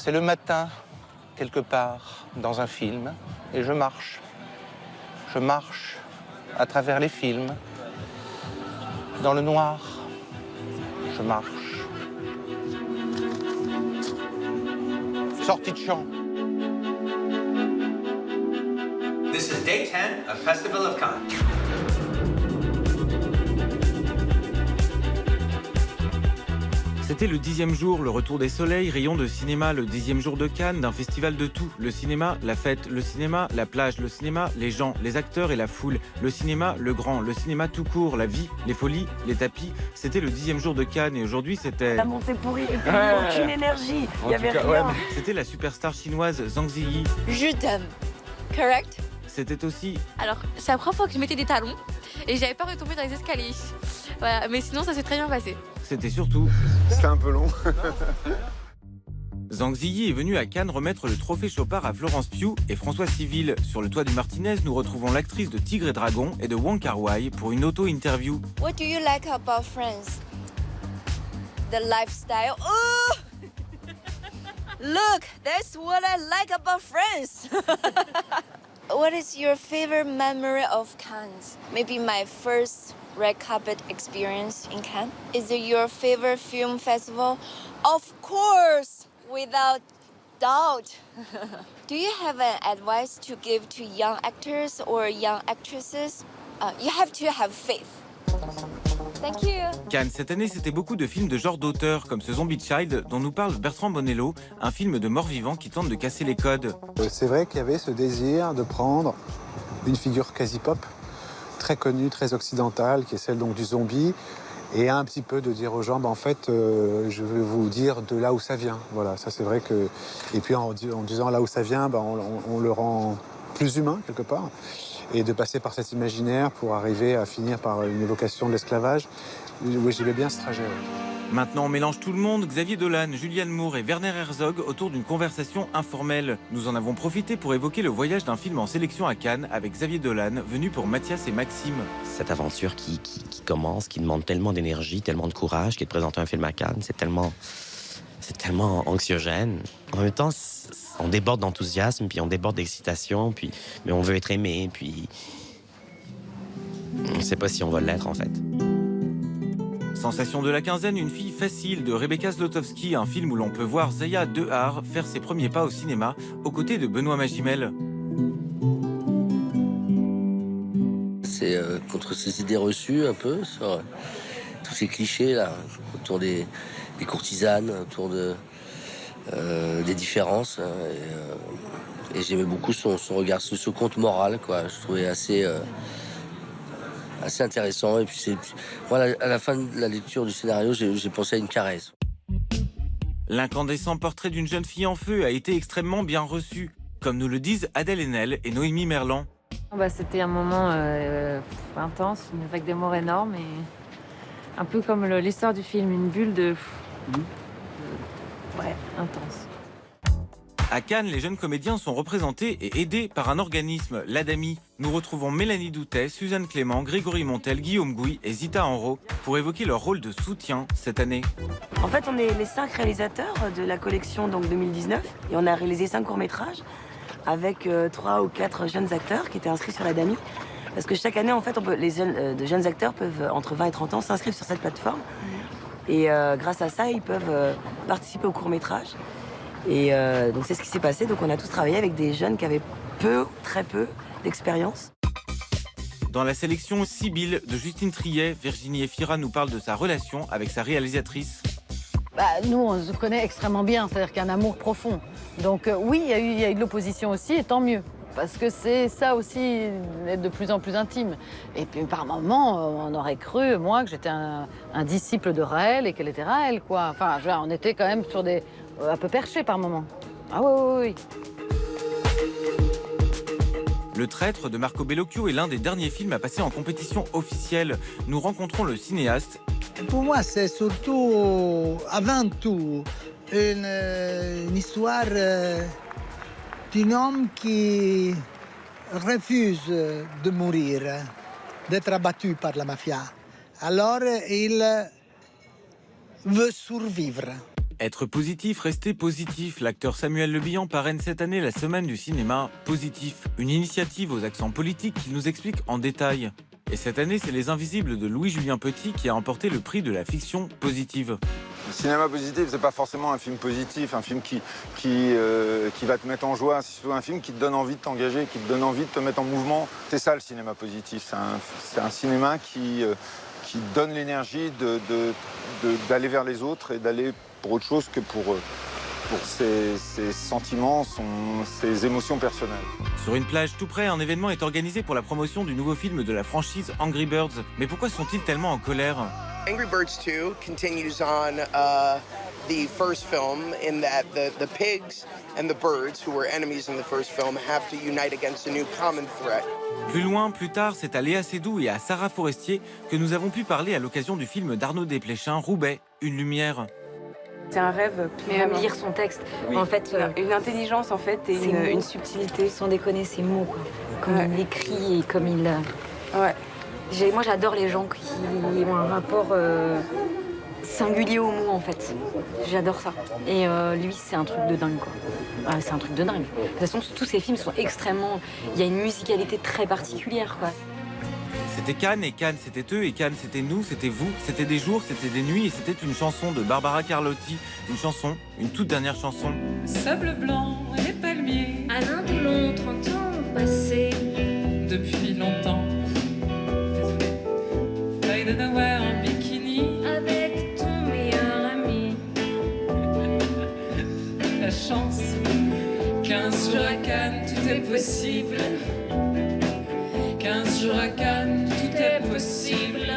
C'est le matin, quelque part, dans un film, et je marche. Je marche à travers les films, dans le noir. Je marche. Sortie de champ. This is day 10 of Festival of Cannes. C'était le 10e jour, le retour des soleils, rayon de cinéma, le 10e jour de Cannes, d'un festival de tout. Le cinéma, la fête, le cinéma, la plage, le cinéma, les gens, les acteurs et la foule. Le cinéma, le grand, le cinéma tout court, la vie, les folies, les tapis. C'était le 10e jour de Cannes et aujourd'hui c'était... La montée pourrie, et puis aucune énergie, il n'y avait rien. C'était la superstar chinoise Zhang Ziyi. Je t'aime. Correct? C'était aussi... Alors, c'est la première fois que je mettais des talons et j'avais peur de tomber dans les escaliers. Voilà, mais sinon ça s'est très bien passé. C'était surtout... C'était un peu long. Zhang Ziyi est venu à Cannes remettre le trophée Chopard à Florence Pugh et François Civil. Sur le toit du Martinez, nous retrouvons l'actrice de Tigre et Dragon et de Wong Kar-wai pour une auto-interview. What do you like about France? The lifestyle. Oh! Look, that's what I like about France. What is your favorite memory of Cannes? Maybe my first red carpet experience in Cannes. Is it your favorite film festival? Of course, without doubt. Do you have an advice to give to young actors or young actresses? You have to have faith. Thank you. Cannes, cette année, c'était beaucoup de films de genre d'auteur, comme ce Zombie Child dont nous parle Bertrand Bonello, un film de mort-vivant qui tente de casser les codes. C'est vrai qu'il y avait ce désir de prendre une figure quasi pop, très connue, très occidentale, qui est celle donc du zombie, et un petit peu de dire aux gens, en fait, je vais vous dire de là où ça vient. Voilà, ça c'est vrai que... Et puis en disant là où ça vient, on le rend plus humain, quelque part. Et de passer par cet imaginaire pour arriver à finir par une évocation de l'esclavage. Oui, j'aimais bien ce trajet. Ouais. Maintenant, on mélange tout le monde, Xavier Dolan, Julianne Moore et Werner Herzog autour d'une conversation informelle. Nous en avons profité pour évoquer le voyage d'un film en sélection à Cannes avec Xavier Dolan, venu pour Mathias et Maxime. Cette aventure qui commence, qui demande tellement d'énergie, tellement de courage, qui est de présenter un film à Cannes, c'est tellement anxiogène. En même temps, on déborde d'enthousiasme, puis on déborde d'excitation, mais on veut être aimé, puis on ne sait pas si on va l'être en fait. Sensation de la quinzaine, une fille facile de Rebecca Zlotowski, un film où l'on peut voir Zaya Dehar faire ses premiers pas au cinéma aux côtés de Benoît Magimel. C'est contre ces idées reçues un peu, sur tous ces clichés là, autour des courtisanes, autour des différences. Et j'aimais beaucoup son regard, ce conte moral, quoi. Je trouvais assez intéressant. Et puis voilà, à la fin de la lecture du scénario, j'ai pensé à une caresse. L'incandescent portrait d'une jeune fille en feu a été extrêmement bien reçu, comme nous le disent Adèle Haenel et Noémie Merlan. C'était un moment intense, une vague d'amour énorme et un peu comme l'histoire du film, une bulle de... Ouais, intense. À Cannes, les jeunes comédiens sont représentés et aidés par un organisme, l'ADAMI. Nous retrouvons Mélanie Doutet, Suzanne Clément, Grégory Montel, Guillaume Gouy et Zita Enro pour évoquer leur rôle de soutien cette année. En fait, on est les 5 réalisateurs de la collection donc 2019 et on a réalisé 5 courts-métrages avec 3 ou 4 jeunes acteurs qui étaient inscrits sur l'ADAMI. Parce que chaque année, en fait, de jeunes acteurs peuvent, entre 20 et 30 ans, s'inscrire sur cette plateforme. Et grâce à ça, ils peuvent participer au court-métrage. Et donc c'est ce qui s'est passé. Donc on a tous travaillé avec des jeunes qui avaient très peu d'expérience. Dans la sélection Sibylle de Justine Triet, Virginie Efira nous parle de sa relation avec sa réalisatrice. Nous, on se connaît extrêmement bien, c'est-à-dire qu'il y a un amour profond. Donc oui, il y a eu de l'opposition aussi, et tant mieux. Parce que c'est ça aussi, d'être de plus en plus intime. Et puis par moments, on aurait cru, moi, que j'étais un disciple de Raël et qu'elle était Raël, quoi. Enfin, on était quand même sur des... un peu perchés par moments. Ah oui. Le Traître de Marco Bellocchio est l'un des derniers films à passer en compétition officielle. Nous rencontrons le cinéaste. Pour moi, c'est surtout, avant tout, une histoire d'un homme qui refuse de mourir, d'être abattu par la mafia. Alors, il veut survivre. Être positif, rester positif. L'acteur Samuel Le Bihan parraine cette année la semaine du cinéma positif. Une initiative aux accents politiques qu'il nous explique en détail. Et cette année, c'est Les Invisibles de Louis-Julien Petit qui a remporté le prix de la fiction positive. Le cinéma positif, c'est pas forcément un film positif, un film qui va te mettre en joie. C'est surtout un film qui te donne envie de t'engager, qui te donne envie de te mettre en mouvement. C'est ça le cinéma positif. C'est un cinéma qui donne l'énergie d'aller vers les autres et d'aller pour autre chose que pour ses sentiments, ses émotions personnelles. Sur une plage tout près, un événement est organisé pour la promotion du nouveau film de la franchise Angry Birds. Mais pourquoi sont-ils tellement en colère ? Angry Birds 2 continues on the first film in that the pigs and the birds, who were enemies in the first film, have to unite against a new common threat. Plus loin, plus tard, c'est à Léa Seydoux et à Sarah Forestier que nous avons pu parler à l'occasion du film d'Arnaud Desplechin, Roubaix, Une lumière. C'est un rêve. Même lire son texte, en fait, une intelligence en fait et une subtilité. Sans déconner, ses mots, quoi. Comme il écrit et comme il. Ouais. Moi, j'adore les gens qui ont un rapport singulier aux mots, en fait. J'adore ça. Et lui, c'est un truc de dingue, quoi. C'est un truc de dingue. De toute façon, tous ces films sont extrêmement. Il y a une musicalité très particulière, quoi. C'était Cannes, et Cannes c'était eux, et Cannes c'était nous, c'était vous, c'était des jours, c'était des nuits, et c'était une chanson de Barbara Carlotti. Une chanson, une toute dernière chanson. Sable blanc et les palmiers. À l'un de long, 30 ans passés. Depuis longtemps. Feuille de Nowhere en bikini. Avec ton meilleur ami. La chance. 15 jours à Cannes, tout est possible. 15 jours à Cannes, tout est possible.